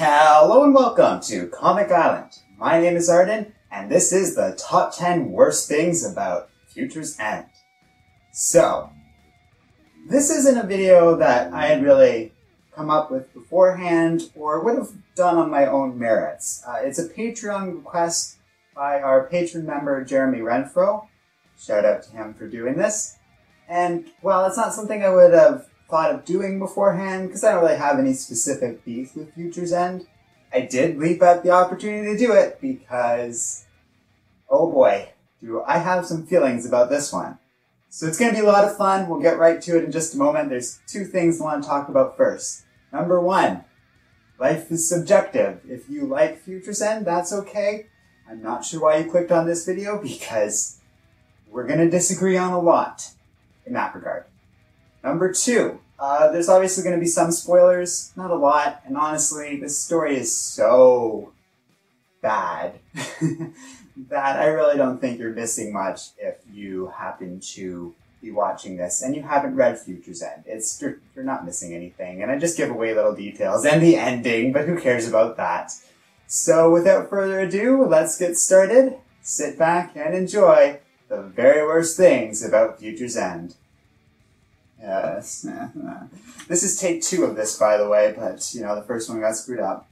Hello and welcome to Comic Island. My name is Arden, and this is the top 10 worst things about Future's End. So, this isn't a video that I had really come up with beforehand or would have done on my own merits. It's a Patreon request by our patron member Jeremy Renfro. Shout out to him for doing this. And while it's not something I would have thought of doing beforehand, because I don't really have any specific beef with Future's End, I did leap at the opportunity to do it because, oh boy, do I have some feelings about this one. So it's going to be a lot of fun. We'll get right to it in just a moment. There's two things I want to talk about first. Number one, life is subjective. If you like Future's End, that's okay. I'm not sure why you clicked on this video because we're going to disagree on a lot in that regard. Number two, there's obviously going to be some spoilers, not a lot, and honestly, this story is so bad that I really don't think you're missing much if you happen to be watching this and you haven't read Future's End. You're not missing anything, and I just give away little details and the ending, but who cares about that? So without further ado, let's get started. Sit back and enjoy the very worst things about Future's End. Yes. This is take 2 of this, by the way, but, you know, the first one got screwed up.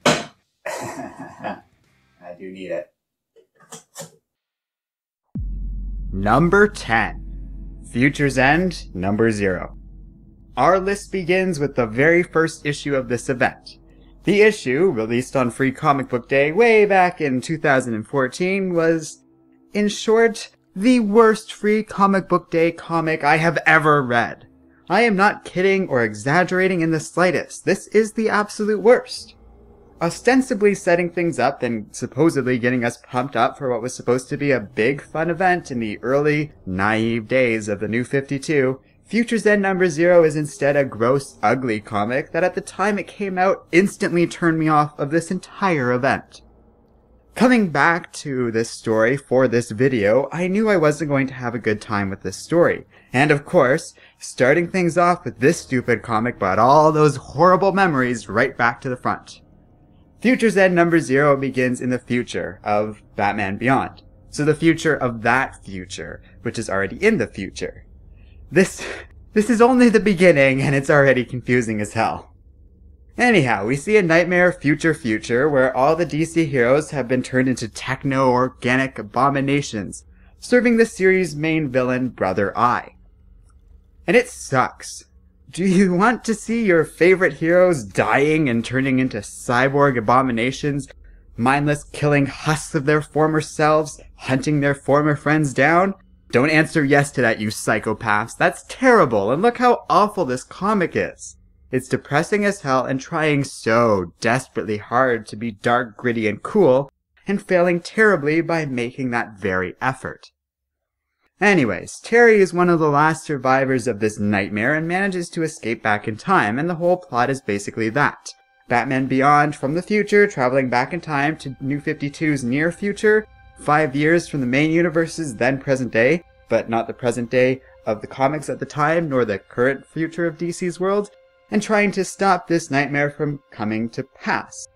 I do need it. Number 10. Future's End, number 0. Our list begins with the very first issue of this event. The issue, released on Free Comic Book Day way back in 2014, was, in short, the worst Free Comic Book Day comic I have ever read. I am not kidding or exaggerating in the slightest. This is the absolute worst. Ostensibly setting things up and supposedly getting us pumped up for what was supposed to be a big fun event in the early, naive days of the New 52, Future's End number 0 is instead a gross, ugly comic that at the time it came out instantly turned me off of this entire event. Coming back to this story for this video, I knew I wasn't going to have a good time with this story. And of course, starting things off with this stupid comic brought all those horrible memories right back to the front. Future's End number 0 begins in the future of Batman Beyond. So the future of that future, which is already in the future. This is only the beginning and it's already confusing as hell. Anyhow, we see a nightmare future where all the DC heroes have been turned into techno-organic abominations, serving the series' main villain, Brother Eye. And it sucks. Do you want to see your favorite heroes dying and turning into cyborg abominations, mindless killing husks of their former selves, hunting their former friends down? Don't answer yes to that, you psychopaths. That's terrible, and look how awful this comic is. It's depressing as hell and trying so desperately hard to be dark, gritty, and cool, and failing terribly by making that very effort. Anyways, Terry is one of the last survivors of this nightmare and manages to escape back in time, and the whole plot is basically that. Batman Beyond from the future, traveling back in time to New 52's near future, 5 years from the main universe's then present day, but not the present day of the comics at the time, nor the current future of DC's world, and trying to stop this nightmare from coming to pass.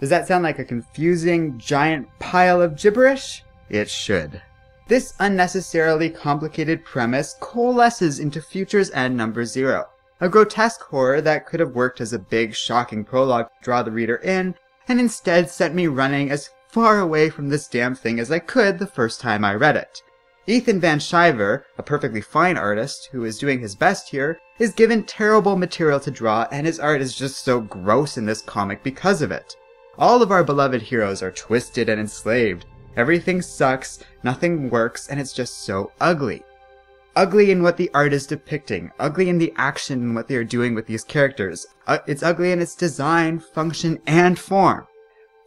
Does that sound like a confusing, giant pile of gibberish? It should. This unnecessarily complicated premise coalesces into Future's End number 0, a grotesque horror that could have worked as a big, shocking prologue to draw the reader in, and instead sent me running as far away from this damn thing as I could the first time I read it. Ethan Van Sciver, a perfectly fine artist who is doing his best here, is given terrible material to draw, and his art is just so gross in this comic because of it. All of our beloved heroes are twisted and enslaved. Everything sucks, nothing works, and it's just so ugly. Ugly in what the art is depicting, ugly in the action and what they are doing with these characters. It's ugly in its design, function, and form.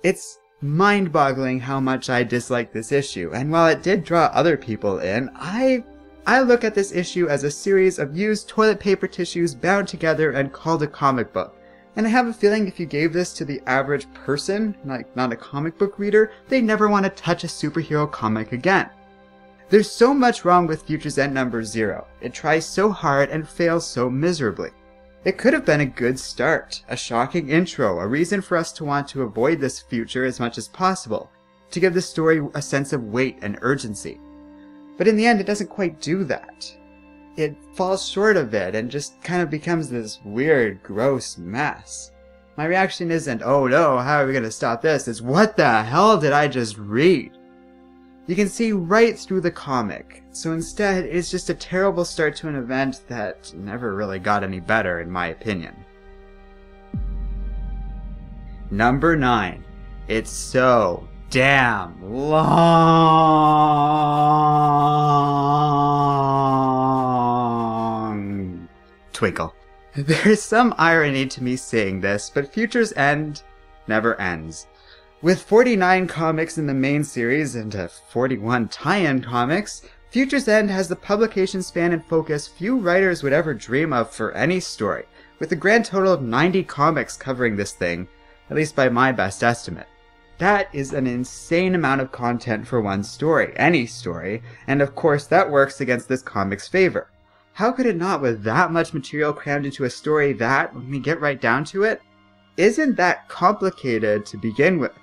It's mind-boggling how much I dislike this issue, and while it did draw other people in, I look at this issue as a series of used toilet paper tissues bound together and called a comic book. And I have a feeling if you gave this to the average person, like not a comic book reader, they'd never want to touch a superhero comic again. There's so much wrong with Future's End number 0. It tries so hard and fails so miserably. It could have been a good start, a shocking intro, a reason for us to want to avoid this future as much as possible, to give the story a sense of weight and urgency. But in the end, it doesn't quite do that. It falls short of it and just kind of becomes this weird, gross mess. My reaction isn't, oh no, how are we going to stop this? It's, what the hell did I just read? You can see right through the comic, so instead it's just a terrible start to an event that never really got any better in my opinion. Number 9. It's so damn long. Twinkle. There's some irony to me saying this, but Future's End never ends. With 49 comics in the main series and 41 tie-in comics, Future's End has the publication span and focus few writers would ever dream of for any story, with a grand total of 90 comics covering this thing, at least by my best estimate. That is an insane amount of content for one story, any story, and of course that works against this comic's favor. How could it not with that much material crammed into a story that, when we get right down to it, isn't that complicated to begin with?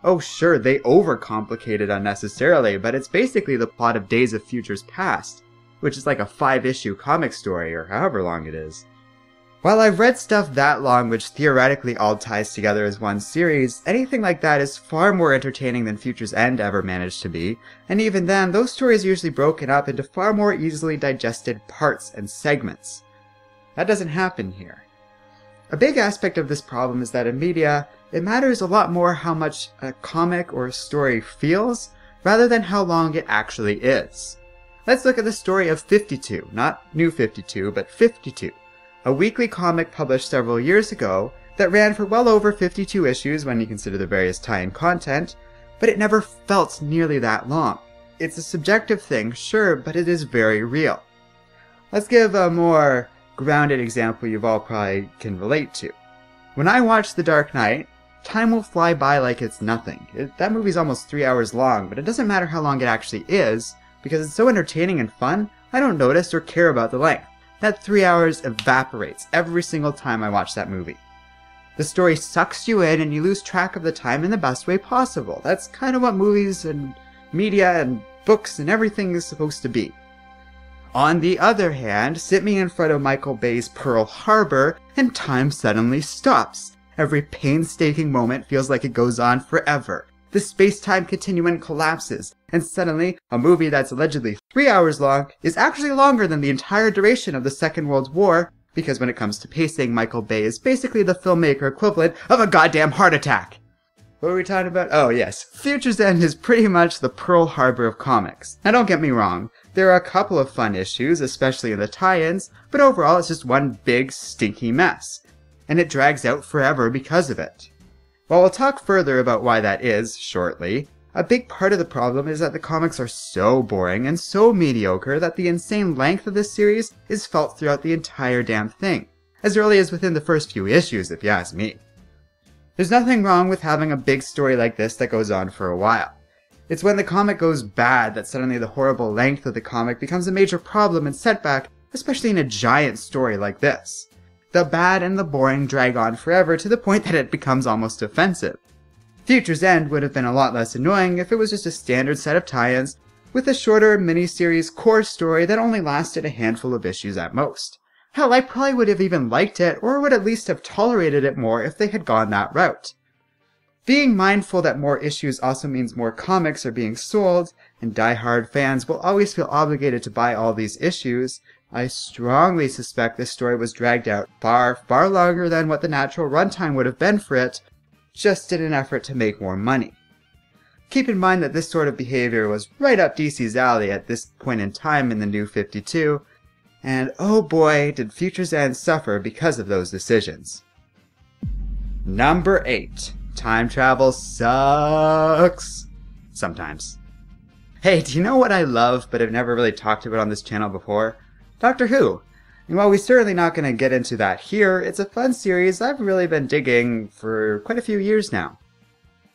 Oh sure, they overcomplicate it unnecessarily, but it's basically the plot of Days of Futures Past, which is like a 5-issue comic story, or however long it is. While I've read stuff that long which theoretically all ties together as one series, anything like that is far more entertaining than Future's End ever managed to be, and even then, those stories are usually broken up into far more easily digested parts and segments. That doesn't happen here. A big aspect of this problem is that in media, it matters a lot more how much a comic or a story feels, rather than how long it actually is. Let's look at the story of 52, not New 52, but 52, a weekly comic published several years ago that ran for well over 52 issues when you consider the various tie-in content, but it never felt nearly that long. It's a subjective thing, sure, but it is very real. Let's give a more grounded example you've all probably can relate to. When I watch The Dark Knight, time will fly by like it's nothing. That movie's almost 3 hours long, but it doesn't matter how long it actually is, because it's so entertaining and fun, I don't notice or care about the length. That 3 hours evaporates every single time I watch that movie. The story sucks you in and you lose track of the time in the best way possible. That's kind of what movies and media and books and everything is supposed to be. On the other hand, sit me in front of Michael Bay's Pearl Harbor and time suddenly stops. Every painstaking moment feels like it goes on forever. The space-time continuum collapses, and suddenly, a movie that's allegedly 3 hours long is actually longer than the entire duration of the Second World War, because when it comes to pacing, Michael Bay is basically the filmmaker equivalent of a goddamn heart attack. What were we talking about? Oh yes, Future's End is pretty much the Pearl Harbor of comics. Now don't get me wrong, there are a couple of fun issues, especially in the tie-ins, but overall it's just one big stinky mess. And it drags out forever because of it. While we'll talk further about why that is shortly, a big part of the problem is that the comics are so boring and so mediocre that the insane length of this series is felt throughout the entire damn thing, as early as within the first few issues if you ask me. There's nothing wrong with having a big story like this that goes on for a while. It's when the comic goes bad that suddenly the horrible length of the comic becomes a major problem and setback, especially in a giant story like this. The bad and the boring drag on forever to the point that it becomes almost offensive. Future's End would have been a lot less annoying if it was just a standard set of tie-ins with a shorter miniseries core story that only lasted a handful of issues at most. Hell, I probably would have even liked it, or would at least have tolerated it more if they had gone that route. Being mindful that more issues also means more comics are being sold, and die-hard fans will always feel obligated to buy all these issues, I strongly suspect this story was dragged out far, far longer than what the natural runtime would have been for it, just in an effort to make more money. Keep in mind that this sort of behavior was right up DC's alley at this point in time in the New 52, and oh boy, did Future's End suffer because of those decisions. Number 8. Time travel sucks. Sometimes. Hey, do you know what I love but have never really talked about on this channel before? Doctor Who. And while we're certainly not going to get into that here, it's a fun series I've really been digging for quite a few years now.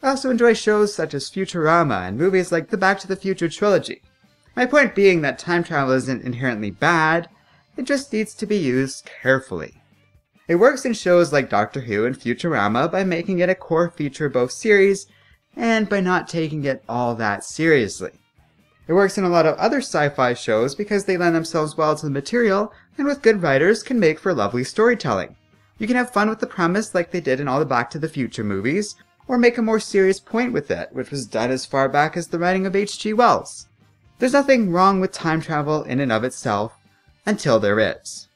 I also enjoy shows such as Futurama and movies like the Back to the Future trilogy. My point being that time travel isn't inherently bad, it just needs to be used carefully. It works in shows like Doctor Who and Futurama by making it a core feature of both series, and by not taking it all that seriously. It works in a lot of other sci-fi shows because they lend themselves well to the material, and with good writers can make for lovely storytelling. You can have fun with the premise like they did in all the Back to the Future movies, or make a more serious point with it, which was done as far back as the writing of H.G. Wells. There's nothing wrong with time travel in and of itself, until there is.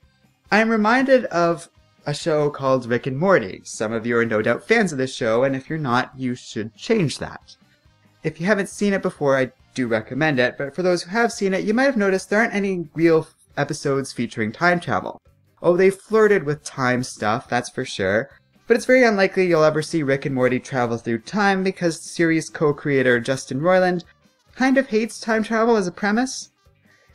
I am reminded of a show called Rick and Morty. Some of you are no doubt fans of this show, and if you're not, you should change that. If you haven't seen it before, I do recommend it, but for those who have seen it, you might have noticed there aren't any real episodes featuring time travel. Oh, they flirted with time stuff, that's for sure, but it's very unlikely you'll ever see Rick and Morty travel through time because the series co-creator Justin Roiland kind of hates time travel as a premise.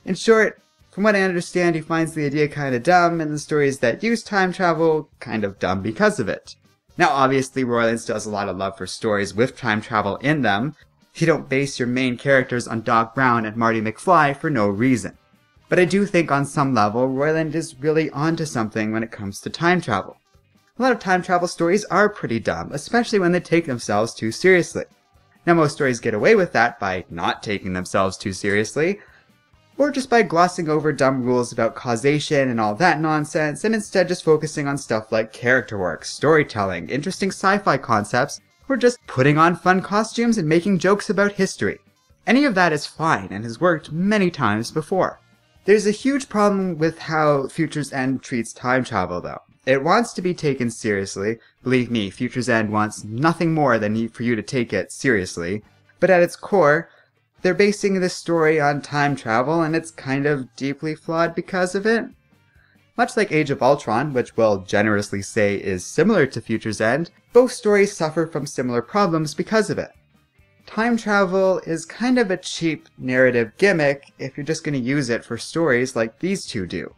In short, from what I understand, he finds the idea kind of dumb, and the stories that use time travel kind of dumb because of it. Now obviously Roiland still has a lot of love for stories with time travel in them. You don't base your main characters on Doc Brown and Marty McFly for no reason. But I do think on some level, Roiland is really onto something when it comes to time travel. A lot of time travel stories are pretty dumb, especially when they take themselves too seriously. Now most stories get away with that by not taking themselves too seriously, or just by glossing over dumb rules about causation and all that nonsense, and instead just focusing on stuff like character work, storytelling, interesting sci-fi concepts, or just putting on fun costumes and making jokes about history. Any of that is fine and has worked many times before. There's a huge problem with how Future's End treats time travel though. It wants to be taken seriously. Believe me, Future's End wants nothing more than for you to take it seriously. But at its core, they're basing this story on time travel, and it's kind of deeply flawed because of it. Much like Age of Ultron, which we'll generously say is similar to Future's End, both stories suffer from similar problems because of it. Time travel is kind of a cheap narrative gimmick if you're just going to use it for stories like these two do.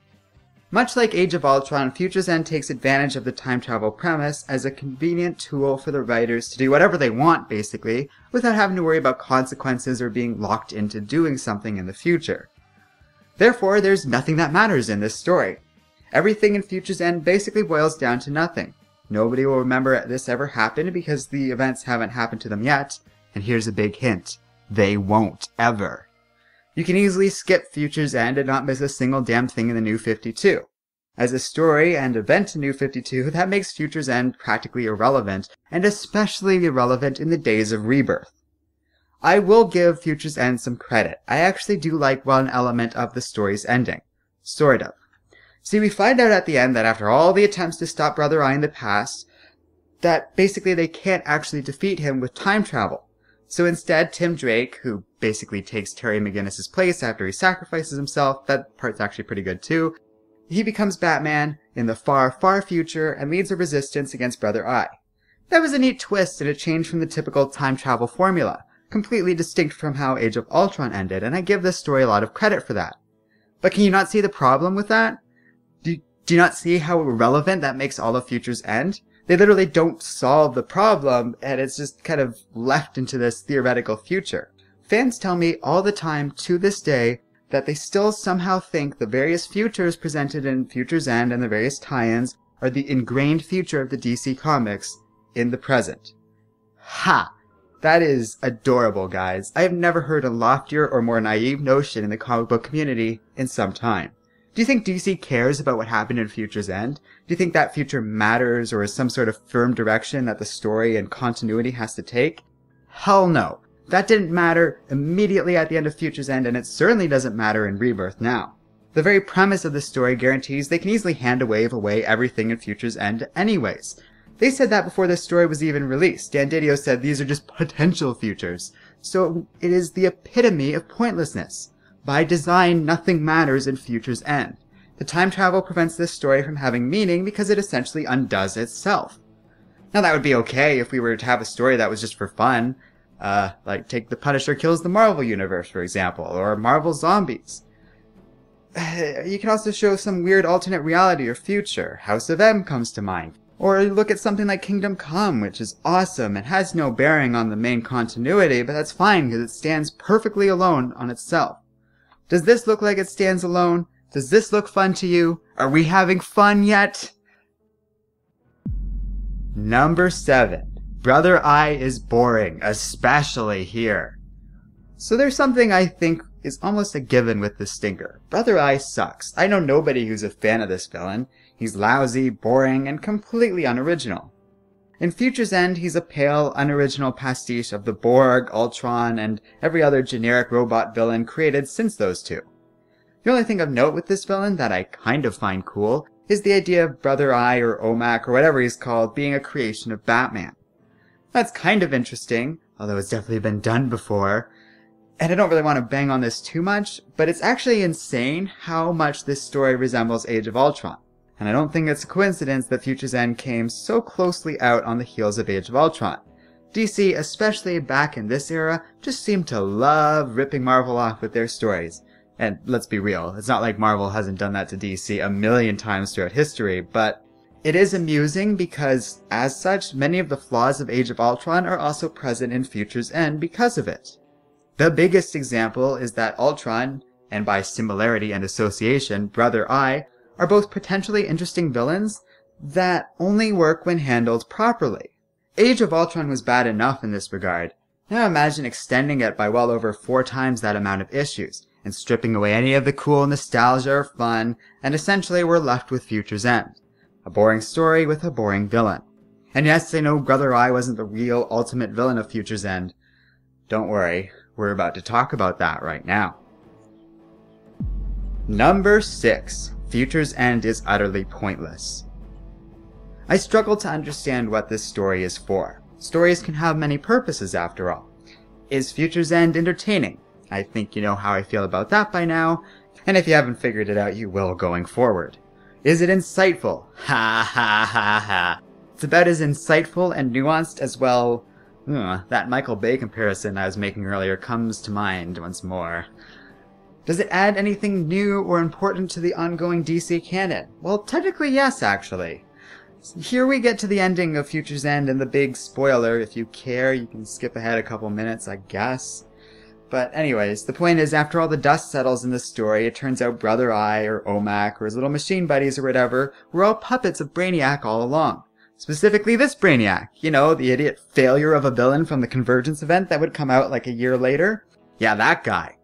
Much like Age of Ultron, Future's End takes advantage of the time travel premise as a convenient tool for the writers to do whatever they want, basically, without having to worry about consequences or being locked into doing something in the future. Therefore, there's nothing that matters in this story. Everything in Future's End basically boils down to nothing. Nobody will remember this ever happened because the events haven't happened to them yet, and here's a big hint. They won't ever. You can easily skip Future's End and not miss a single damn thing in the New 52. As a story and event in New 52, that makes Future's End practically irrelevant, and especially irrelevant in the days of Rebirth. I will give Future's End some credit. I actually do like one element of the story's ending. Sort of. See, we find out at the end that after all the attempts to stop Brother Eye in the past, that basically they can't actually defeat him with time travel. So instead, Tim Drake, who basically takes Terry McGinnis's place after he sacrifices himself, that part's actually pretty good too, he becomes Batman in the far, far future and leads a resistance against Brother Eye. That was a neat twist and a change from the typical time travel formula, completely distinct from how Age of Ultron ended, and I give this story a lot of credit for that. But can you not see the problem with that? Do you not see how irrelevant that makes all of Future's End? They literally don't solve the problem, and it's just kind of left into this theoretical future. Fans tell me all the time, to this day, that they still somehow think the various futures presented in Future's End and the various tie-ins are the ingrained future of the DC Comics in the present. Ha! That is adorable, guys. I have never heard a loftier or more naive notion in the comic book community in some time. Do you think DC cares about what happened in Future's End? Do you think that future matters or is some sort of firm direction that the story and continuity has to take? Hell no. That didn't matter immediately at the end of Future's End, and it certainly doesn't matter in Rebirth now. The very premise of the story guarantees they can easily hand-wave away everything in Future's End anyways. They said that before this story was even released. Dan Didio said these are just potential futures. So it is the epitome of pointlessness. By design, nothing matters in Future's End. The time travel prevents this story from having meaning because it essentially undoes itself. Now that would be okay if we were to have a story that was just for fun. Like take The Punisher Kills the Marvel Universe, for example, or Marvel Zombies. You can also show some weird alternate reality or future. House of M comes to mind. Or look at something like Kingdom Come, which is awesome and has no bearing on the main continuity, but that's fine because it stands perfectly alone on itself. Does this look like it stands alone? Does this look fun to you? Are we having fun yet? Number 7. Brother Eye is boring, especially here. So there's something I think is almost a given with this stinker. Brother Eye sucks. I know nobody who's a fan of this villain. He's lousy, boring, and completely unoriginal. In Future's End, he's a pale, unoriginal pastiche of the Borg, Ultron, and every other generic robot villain created since those two. The only thing of note with this villain that I kind of find cool is the idea of Brother Eye or OMAC or whatever he's called being a creation of Batman. That's kind of interesting, although it's definitely been done before. And I don't really want to bang on this too much, but it's actually insane how much this story resembles Age of Ultron. And I don't think it's a coincidence that Future's End came so closely out on the heels of Age of Ultron. DC, especially back in this era, just seemed to love ripping Marvel off with their stories. And let's be real, it's not like Marvel hasn't done that to DC a million times throughout history, but it is amusing because, as such, many of the flaws of Age of Ultron are also present in Future's End because of it. The biggest example is that Ultron, and by similarity and association, Brother Eye, are both potentially interesting villains that only work when handled properly. Age of Ultron was bad enough in this regard. Now imagine extending it by well over 4 times that amount of issues, and stripping away any of the cool nostalgia or fun, and essentially we're left with Future's End. A boring story with a boring villain. And yes, I know Brother Eye wasn't the real ultimate villain of Future's End. Don't worry, we're about to talk about that right now. Number 6. Future's End is utterly pointless. I struggle to understand what this story is for. Stories can have many purposes after all. Is Future's End entertaining? I think you know how I feel about that by now, and if you haven't figured it out, you will going forward. Is it insightful? Ha ha ha ha. It's about as insightful and nuanced as, well, that Michael Bay comparison I was making earlier comes to mind once more. Does it add anything new or important to the ongoing DC canon? Well, technically yes, actually. Here we get to the ending of Future's End and the big spoiler. If you care, you can skip ahead a couple minutes, I guess. But anyways, the point is, after all the dust settles in the story, it turns out Brother Eye or OMAC or his little machine buddies or whatever were all puppets of Brainiac all along. Specifically this Brainiac. You know, the idiot failure of a villain from the Convergence event that would come out like a year later. Yeah, that guy.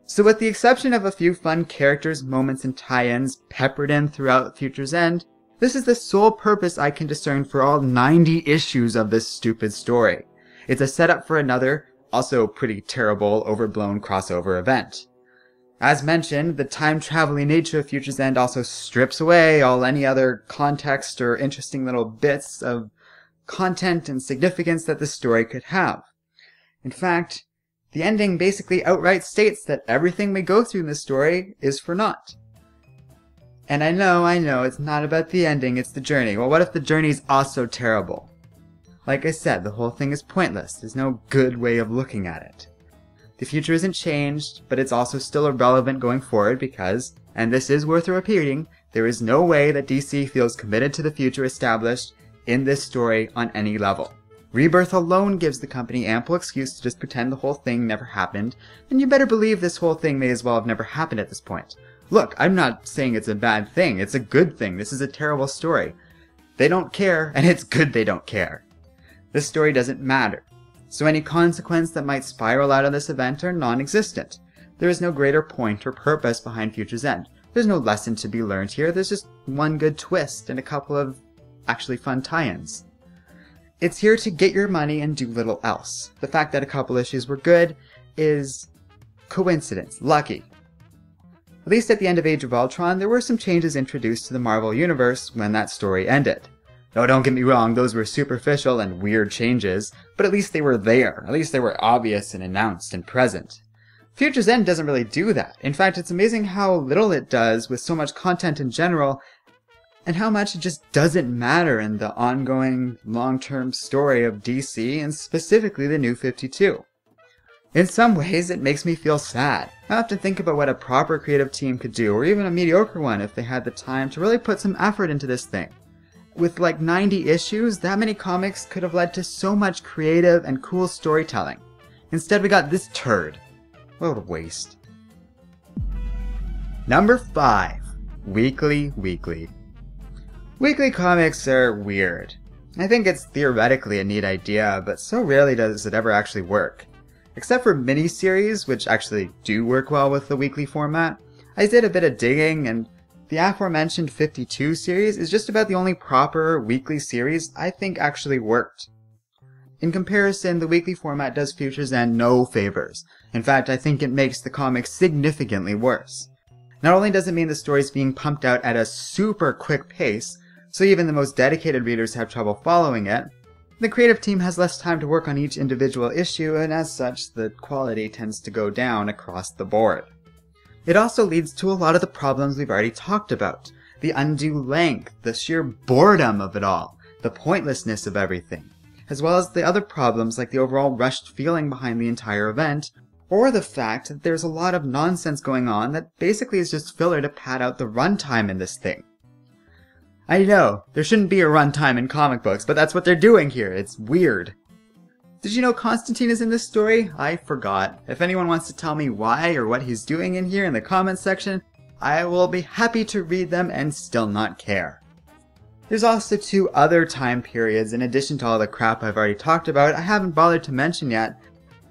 So with the exception of a few fun characters, moments, and tie-ins peppered in throughout Future's End, this is the sole purpose I can discern for all 90 issues of this stupid story. It's a setup for another, also pretty terrible, overblown crossover event. As mentioned, the time-traveling nature of Future's End also strips away all any other context or interesting little bits of content and significance that the story could have. In fact, the ending basically outright states that everything we go through in the story is for naught. And I know, it's not about the ending, it's the journey. Well, what if the journey's also terrible? Like I said, the whole thing is pointless. There's no good way of looking at it. The future isn't changed, but it's also still irrelevant going forward because, and this is worth repeating, there is no way that DC feels committed to the future established in this story on any level. Rebirth alone gives the company ample excuse to just pretend the whole thing never happened, and you better believe this whole thing may as well have never happened at this point. Look, I'm not saying it's a bad thing, it's a good thing, this is a terrible story. They don't care, and it's good they don't care. This story doesn't matter, so any consequence that might spiral out of this event are non-existent. There is no greater point or purpose behind Future's End. There's no lesson to be learned here, there's just one good twist and a couple of actually fun tie-ins. It's here to get your money and do little else. The fact that a couple issues were good is coincidence, lucky. At least at the end of Age of Ultron, there were some changes introduced to the Marvel Universe when that story ended. No, don't get me wrong, those were superficial and weird changes, but at least they were there. At least they were obvious and announced and present. Future's End doesn't really do that. In fact, it's amazing how little it does with so much content in general, and how much it just doesn't matter in the ongoing long-term story of DC, and specifically the New 52. In some ways, it makes me feel sad. I often think about what a proper creative team could do, or even a mediocre one if they had the time to really put some effort into this thing. With like 90 issues, that many comics could have led to so much creative and cool storytelling. Instead, we got this turd. What a waste. Number 5. Weekly. Weekly comics are weird. I think it's theoretically a neat idea, but so rarely does it ever actually work. Except for miniseries, which actually do work well with the weekly format, I did a bit of digging, and the aforementioned 52 series is just about the only proper weekly series I think actually worked. In comparison, the weekly format does Future's End no favors. In fact, I think it makes the comic significantly worse. Not only does it mean the story's being pumped out at a super quick pace, so even the most dedicated readers have trouble following it, the creative team has less time to work on each individual issue, and as such, the quality tends to go down across the board. It also leads to a lot of the problems we've already talked about. The undue length, the sheer boredom of it all, the pointlessness of everything, as well as the other problems like the overall rushed feeling behind the entire event, or the fact that there's a lot of nonsense going on that basically is just filler to pad out the runtime in this thing. I know, there shouldn't be a runtime in comic books, but that's what they're doing here. It's weird. Did you know Constantine is in this story? I forgot. If anyone wants to tell me why or what he's doing in here in the comments section, I will be happy to read them and still not care. There's also 2 other time periods in addition to all the crap I've already talked about I haven't bothered to mention yet,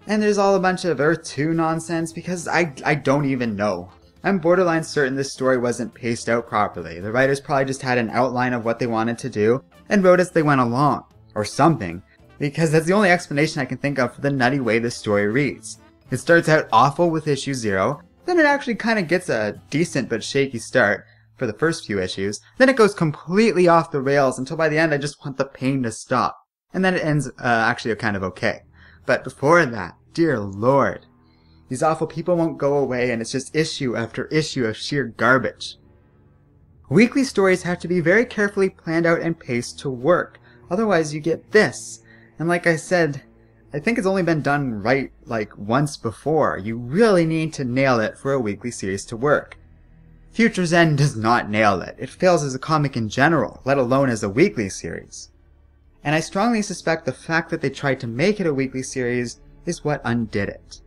and there's all a bunch of Earth 2 nonsense because I don't even know. I'm borderline certain this story wasn't paced out properly. The writers probably just had an outline of what they wanted to do and wrote as they went along, or something, because that's the only explanation I can think of for the nutty way this story reads. It starts out awful with issue 0, then it actually kind of gets a decent but shaky start for the first few issues, then it goes completely off the rails until by the end I just want the pain to stop, and then it ends actually kind of okay. But before that, dear lord, these awful people won't go away and it's just issue after issue of sheer garbage. Weekly stories have to be very carefully planned out and paced to work, otherwise you get this. And like I said, I think it's only been done right like once before. You really need to nail it for a weekly series to work. Future's End does not nail it. It fails as a comic in general, let alone as a weekly series. And I strongly suspect the fact that they tried to make it a weekly series is what undid it.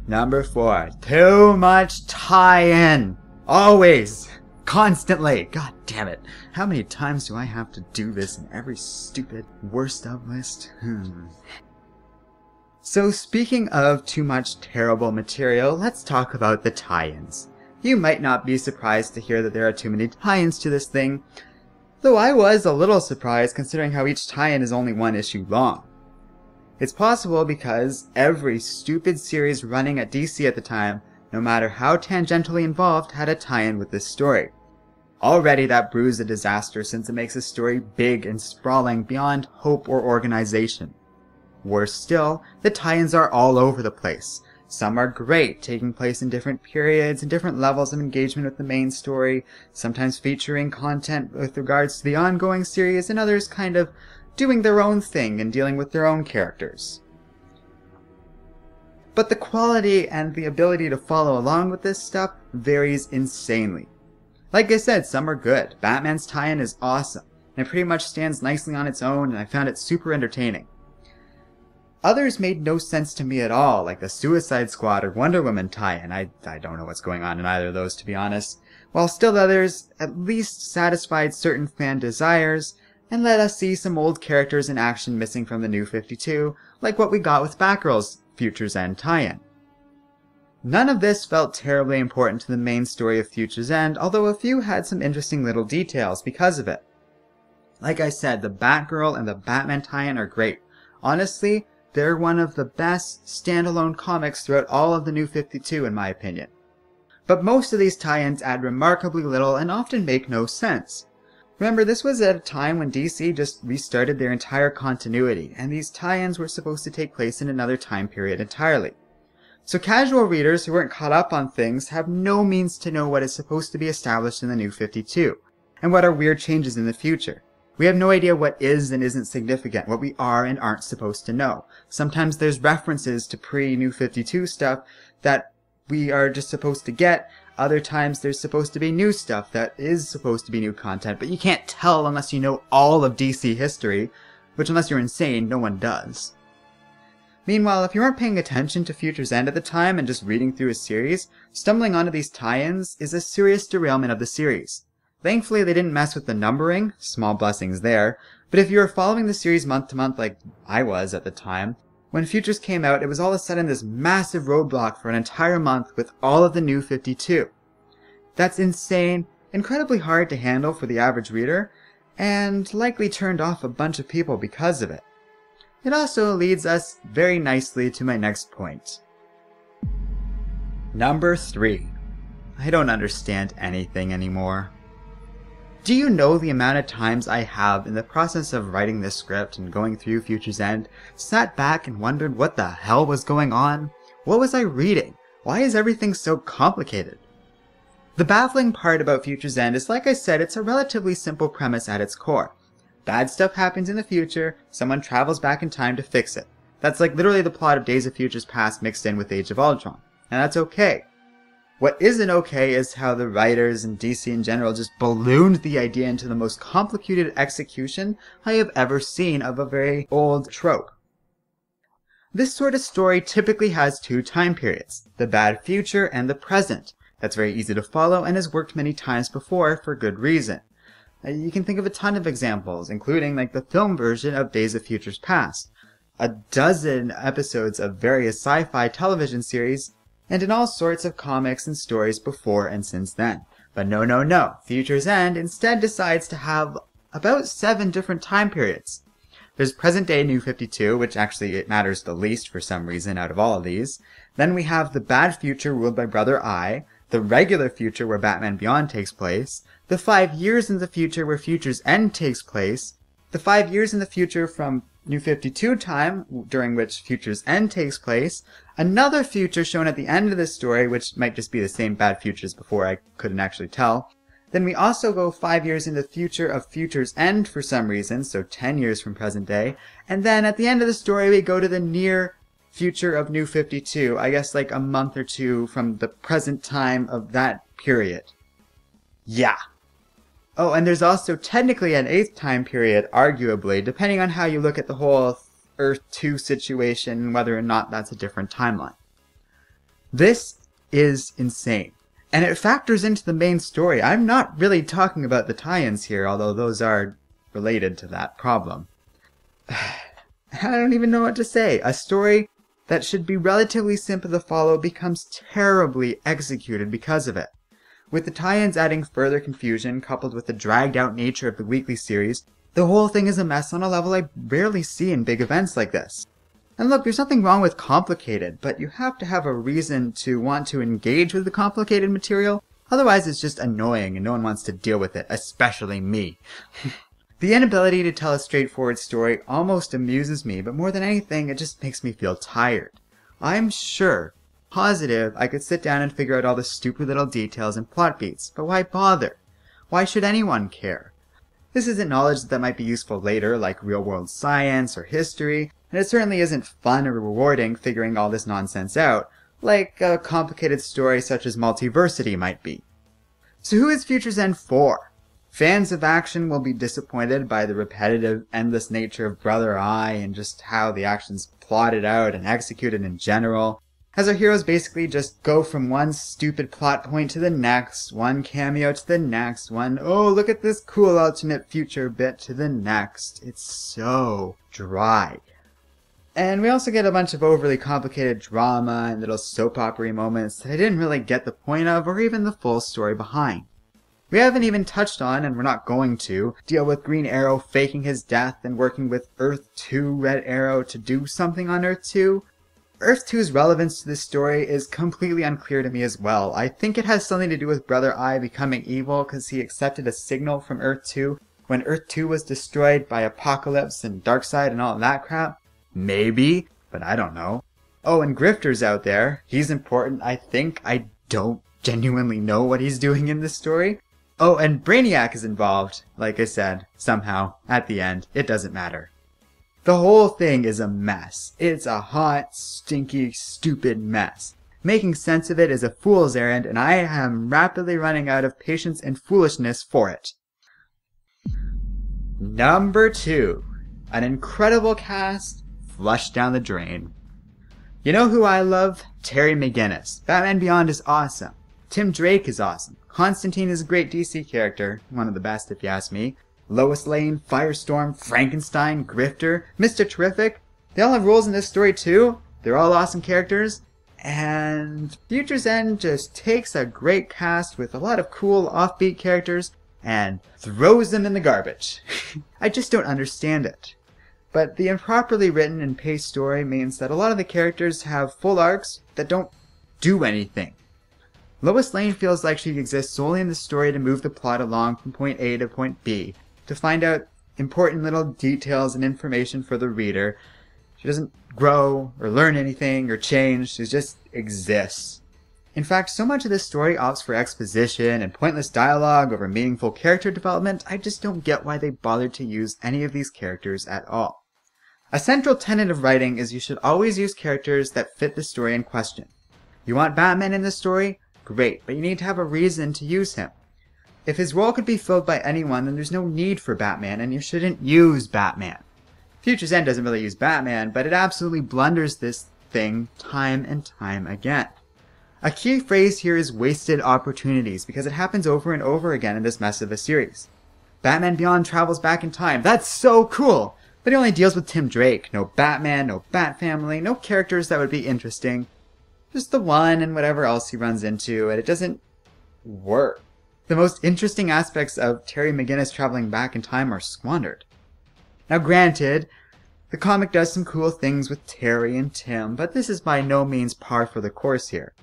Number 4. Too much tie-in! Always! Constantly! God damn it. How many times do I have to do this in every stupid worst of list? So speaking of too much terrible material, let's talk about the tie-ins. You might not be surprised to hear that there are too many tie-ins to this thing, though I was a little surprised considering how each tie-in is only 1 issue long. It's possible because every stupid series running at DC at the time, no matter how tangentially involved, had a tie-in with this story. Already that brews a disaster since it makes a story big and sprawling beyond hope or organization. Worse still, the tie-ins are all over the place. Some are great, taking place in different periods and different levels of engagement with the main story, sometimes featuring content with regards to the ongoing series, and others kind of doing their own thing and dealing with their own characters. But the quality and the ability to follow along with this stuff varies insanely. Like I said, some are good. Batman's tie-in is awesome, and it pretty much stands nicely on its own, and I found it super entertaining. Others made no sense to me at all, like the Suicide Squad or Wonder Woman tie-in. I don't know what's going on in either of those, to be honest. While still others at least satisfied certain fan desires, and let us see some old characters in action missing from the New 52, like what we got with Batgirl's Future's End tie-in. None of this felt terribly important to the main story of Future's End, although a few had some interesting little details because of it. Like I said, the Batgirl and the Batman tie-in are great. Honestly, they're one of the best standalone comics throughout all of the New 52 in my opinion. But most of these tie-ins add remarkably little and often make no sense. Remember, this was at a time when DC just restarted their entire continuity, and these tie-ins were supposed to take place in another time period entirely. So casual readers who weren't caught up on things have no means to know what is supposed to be established in the New 52, and what are weird changes in the future. We have no idea what is and isn't significant, what we are and aren't supposed to know. Sometimes there's references to pre-New 52 stuff that we are just supposed to get. Other times there's supposed to be new stuff that is supposed to be new content, but you can't tell unless you know all of DC history, which unless you're insane, no one does. Meanwhile, if you weren't paying attention to Future's End at the time and just reading through a series, stumbling onto these tie-ins is a serious derailment of the series. Thankfully, they didn't mess with the numbering, small blessings there, but if you were following the series month to month like I was at the time, when Futures came out, it was all of a sudden this massive roadblock for an entire month with all of the new 52. That's insane, incredibly hard to handle for the average reader, and likely turned off a bunch of people because of it. It also leads us very nicely to my next point. Number 3. I don't understand anything anymore. Do you know the amount of times I have, in the process of writing this script and going through Future's End, sat back and wondered what the hell was going on? What was I reading? Why is everything so complicated? The baffling part about Future's End is, like I said, it's a relatively simple premise at its core. Bad stuff happens in the future, someone travels back in time to fix it. That's like literally the plot of Days of Futures Past mixed in with Age of Ultron. And that's okay. What isn't okay is how the writers and DC in general just ballooned the idea into the most complicated execution I have ever seen of a very old trope. This sort of story typically has 2 time periods, the bad future and the present. That's very easy to follow and has worked many times before for good reason. You can think of a ton of examples, including like the film version of Days of Futures Past, a dozen episodes of various sci-fi television series, and in all sorts of comics and stories before and since then. But no. Future's End instead decides to have about 7 different time periods. There's present day New 52, which actually it matters the least for some reason out of all of these. Then we have the bad future ruled by Brother Eye, the regular future where Batman Beyond takes place, the 5 years in the future where Future's End takes place, the 5 years in the future from New 52 time, during which Future's End takes place, another future shown at the end of this story, which might just be the same bad futures before, I couldn't actually tell. Then we also go 5 years in the future of Future's End for some reason, so 10 years from present day, and then at the end of the story we go to the near future of New 52, I guess like a month or 2 from the present time of that period. Yeah. Oh, and there's also technically an 8th time period, arguably, depending on how you look at the whole Earth 2 situation and whether or not that's a different timeline. This is insane. And it factors into the main story. I'm not really talking about the tie-ins here, although those are related to that problem. I don't even know what to say. A story that should be relatively simple to follow becomes terribly executed because of it. With the tie-ins adding further confusion, coupled with the dragged-out nature of the weekly series, the whole thing is a mess on a level I rarely see in big events like this. And look, there's nothing wrong with complicated, but you have to have a reason to want to engage with the complicated material, otherwise it's just annoying and no one wants to deal with it, especially me. The inability to tell a straightforward story almost amuses me, but more than anything, it just makes me feel tired. I'm sure, positive, I could sit down and figure out all the stupid little details and plot beats, but why bother? Why should anyone care? This isn't knowledge that might be useful later, like real-world science or history, and it certainly isn't fun or rewarding figuring all this nonsense out, like a complicated story such as Multiversity might be. So who is Future's End for? Fans of action will be disappointed by the repetitive, endless nature of Brother Eye and just how the action's plotted out and executed in general, as our heroes basically just go from one stupid plot point to the next, one cameo to the next, one, oh look at this cool alternate future bit to the next. It's so dry. And we also get a bunch of overly complicated drama and little soap opera moments that I didn't really get the point of or even the full story behind. We haven't even touched on, and we're not going to, deal with Green Arrow faking his death and working with Earth 2 Red Arrow to do something on Earth 2. Earth 2's relevance to this story is completely unclear to me as well. I think it has something to do with Brother Eye becoming evil because he accepted a signal from Earth 2 when Earth 2 was destroyed by Apocalypse and Darkseid and all of that crap. Maybe, but I don't know. Oh, and Grifter's out there. He's important, I think. I don't genuinely know what he's doing in this story. Oh, and Brainiac is involved, like I said, somehow, at the end. It doesn't matter. The whole thing is a mess. It's a hot, stinky, stupid mess. Making sense of it is a fool's errand, and I am rapidly running out of patience and foolishness for it. Number 2. An incredible cast flushed down the drain. You know who I love? Terry McGinnis. Batman Beyond is awesome. Tim Drake is awesome. Constantine is a great DC character, one of the best if you ask me. Lois Lane, Firestorm, Frankenstein, Grifter, Mr. Terrific, they all have roles in this story too. They're all awesome characters. And Future's End just takes a great cast with a lot of cool offbeat characters and throws them in the garbage. I just don't understand it. But the improperly written and paced story means that a lot of the characters have full arcs that don't do anything. Lois Lane feels like she exists solely in the story to move the plot along from point A to point B, to find out important little details and information for the reader. She doesn't grow or learn anything or change, she just exists. In fact, so much of this story opts for exposition and pointless dialogue over meaningful character development, I just don't get why they bothered to use any of these characters at all. A central tenet of writing is you should always use characters that fit the story in question. You want Batman in the story? Great, but you need to have a reason to use him. If his role could be filled by anyone, then there's no need for Batman, and you shouldn't use Batman. Future's End doesn't really use Batman, but it absolutely blunders this thing time and time again. A key phrase here is wasted opportunities, because it happens over and over again in this mess of a series. Batman Beyond travels back in time. That's so cool! But he only deals with Tim Drake. No Batman, no Bat Family, no characters that would be interesting. Just the one and whatever else he runs into, and it doesn't work. The most interesting aspects of Terry McGinnis traveling back in time are squandered. Now granted, the comic does some cool things with Terry and Tim, but this is by no means par for the course here.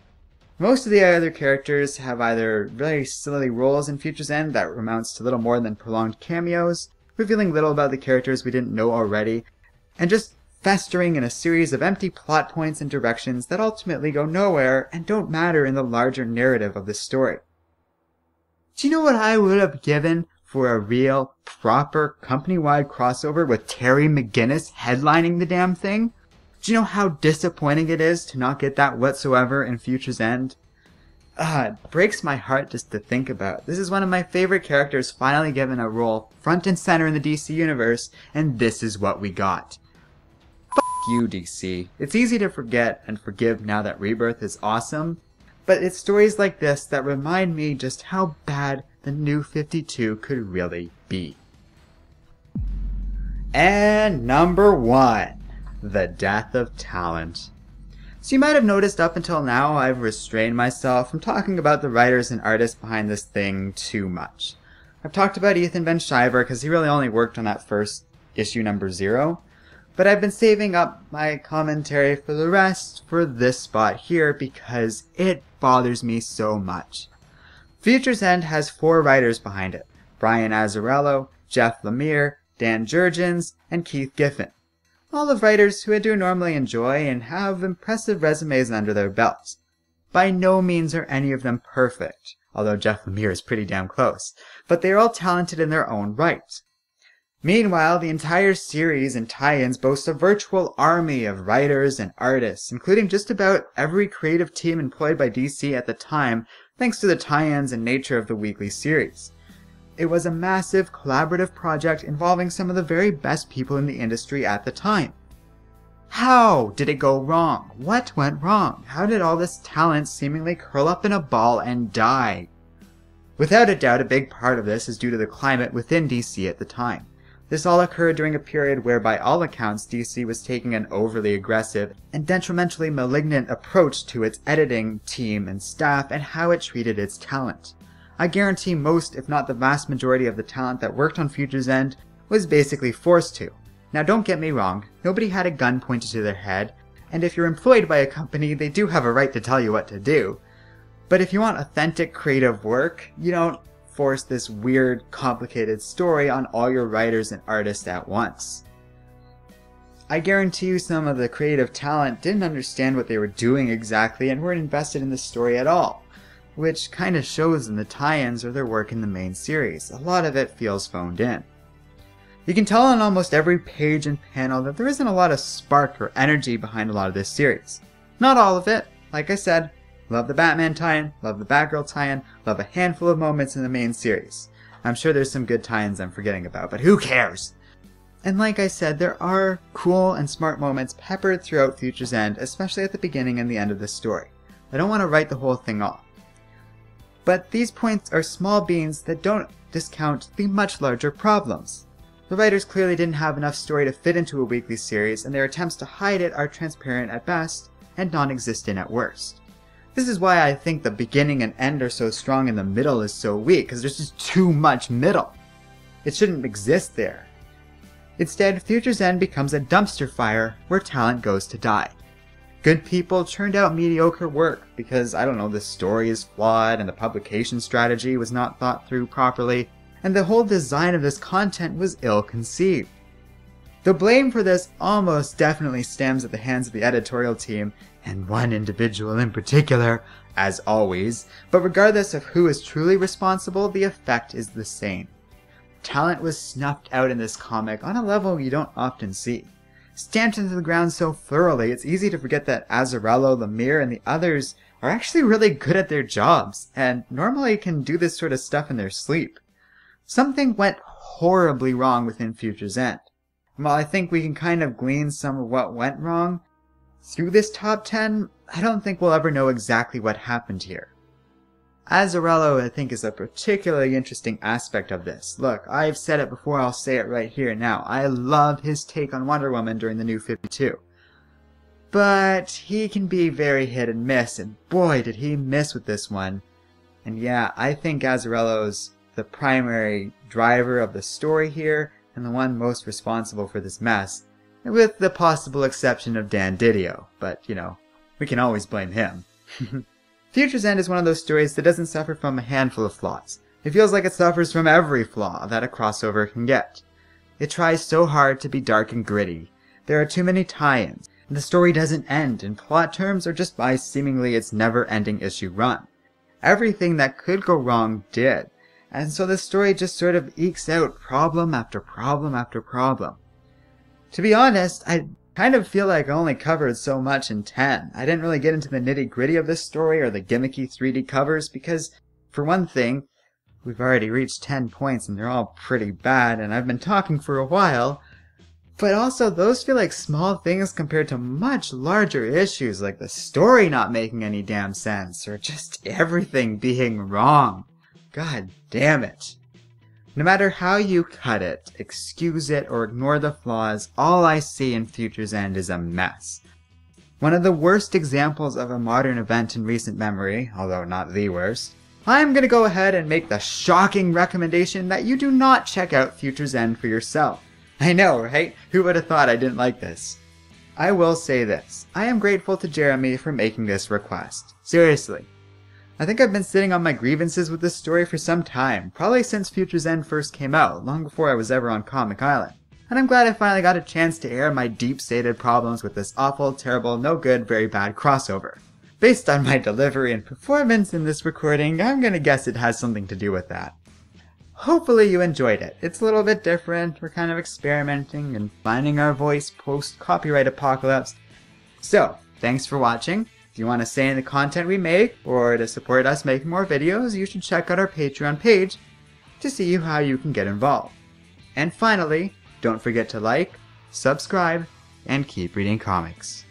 Most of the other characters have either very silly roles in Future's End that amounts to little more than prolonged cameos, revealing little about the characters we didn't know already, and just festering in a series of empty plot points and directions that ultimately go nowhere and don't matter in the larger narrative of the story. Do you know what I would have given for a real, proper, company-wide crossover with Terry McGinnis headlining the damn thing? Do you know how disappointing it is to not get that whatsoever in Future's End? It breaks my heart just to think about. This is one of my favorite characters finally given a role front and center in the DC universe, and this is what we got. F*** you, DC. It's easy to forget and forgive now that Rebirth is awesome, but it's stories like this that remind me just how bad the New 52 could really be. And number 1. The Death of Talent. So you might have noticed up until now I've restrained myself from talking about the writers and artists behind this thing too much. I've talked about Ethan Van Sciver because he really only worked on that first issue number 0, but I've been saving up my commentary for the rest for this spot here because it bothers me so much. Future's End has 4 writers behind it: Brian Azzarello, Jeff Lemire, Dan Jurgens, and Keith Giffen. All of writers who I do normally enjoy and have impressive resumes under their belts. By no means are any of them perfect, although Jeff Lemire is pretty damn close, but they are all talented in their own right. Meanwhile, the entire series and tie-ins boast a virtual army of writers and artists, including just about every creative team employed by DC at the time, thanks to the tie-ins and nature of the weekly series. It was a massive collaborative project involving some of the very best people in the industry at the time. How did it go wrong? What went wrong? How did all this talent seemingly curl up in a ball and die? Without a doubt, a big part of this is due to the climate within DC at the time. This all occurred during a period where, by all accounts, DC was taking an overly aggressive and detrimentally malignant approach to its editing team and staff and how it treated its talent. I guarantee most, if not the vast majority of the talent that worked on Future's End was basically forced to. Now don't get me wrong, nobody had a gun pointed to their head, and if you're employed by a company, they do have a right to tell you what to do. But if you want authentic creative work, you don't force this weird, complicated story on all your writers and artists at once. I guarantee you some of the creative talent didn't understand what they were doing exactly and weren't invested in the story at all, which kinda shows in the tie-ins or their work in the main series. A lot of it feels phoned in. You can tell on almost every page and panel that there isn't a lot of spark or energy behind a lot of this series. Not all of it. Like I said, love the Batman tie-in, love the Batgirl tie-in, love a handful of moments in the main series. I'm sure there's some good tie-ins I'm forgetting about, but who cares? And like I said, there are cool and smart moments peppered throughout Future's End, especially at the beginning and the end of the story. I don't want to write the whole thing off. But these points are small beans that don't discount the much larger problems. The writers clearly didn't have enough story to fit into a weekly series, and their attempts to hide it are transparent at best and non-existent at worst. This is why I think the beginning and end are so strong and the middle is so weak, because there's just too much middle. It shouldn't exist there. Instead, Future's End becomes a dumpster fire where talent goes to die. Good people churned out mediocre work because, I don't know, the story is flawed and the publication strategy was not thought through properly, and the whole design of this content was ill-conceived. The blame for this almost definitely stems at the hands of the editorial team, and one individual in particular, as always, but regardless of who is truly responsible, the effect is the same. Talent was snuffed out in this comic on a level you don't often see. Stamped into the ground so thoroughly, it's easy to forget that Azzarello, Lemire, and the others are actually really good at their jobs, and normally can do this sort of stuff in their sleep. Something went horribly wrong within Future's End. And while I think we can kind of glean some of what went wrong, through this top 10, I don't think we'll ever know exactly what happened here. Azzarello, I think, is a particularly interesting aspect of this. Look, I've said it before, I'll say it right here now. I love his take on Wonder Woman during the New 52. But he can be very hit and miss, and boy did he miss with this one. And yeah, I think Azzarello's the primary driver of the story here, and the one most responsible for this mess, with the possible exception of Dan Didio, but, you know, we can always blame him. Future's End is one of those stories that doesn't suffer from a handful of flaws. It feels like it suffers from every flaw that a crossover can get. It tries so hard to be dark and gritty. There are too many tie-ins, and the story doesn't end in plot terms or just by seemingly its never-ending issue run. Everything that could go wrong did, and so the story just sort of ekes out problem after problem after problem. To be honest, I kind of feel like I only covered so much in 10. I didn't really get into the nitty-gritty of this story or the gimmicky 3D covers because, for one thing, we've already reached 10 points and they're all pretty bad and I've been talking for a while. But also, those feel like small things compared to much larger issues like the story not making any damn sense or just everything being wrong. God damn it. No matter how you cut it, excuse it, or ignore the flaws, all I see in Future's End is a mess. One of the worst examples of a modern event in recent memory, although not the worst, I'm gonna go ahead and make the shocking recommendation that you do not check out Future's End for yourself. I know, right? Who would have thought I didn't like this? I will say this. I am grateful to Jeremy for making this request. Seriously. I think I've been sitting on my grievances with this story for some time, probably since Future's End first came out, long before I was ever on Comic Island. And I'm glad I finally got a chance to air my deep-seated problems with this awful, terrible, no good, very bad crossover. Based on my delivery and performance in this recording, I'm gonna guess it has something to do with that. Hopefully you enjoyed it. It's a little bit different, we're kind of experimenting and finding our voice post-copyright apocalypse. So, thanks for watching. If you want to say in the content we make, or to support us making more videos, you should check out our Patreon page to see how you can get involved. And finally, don't forget to like, subscribe, and keep reading comics.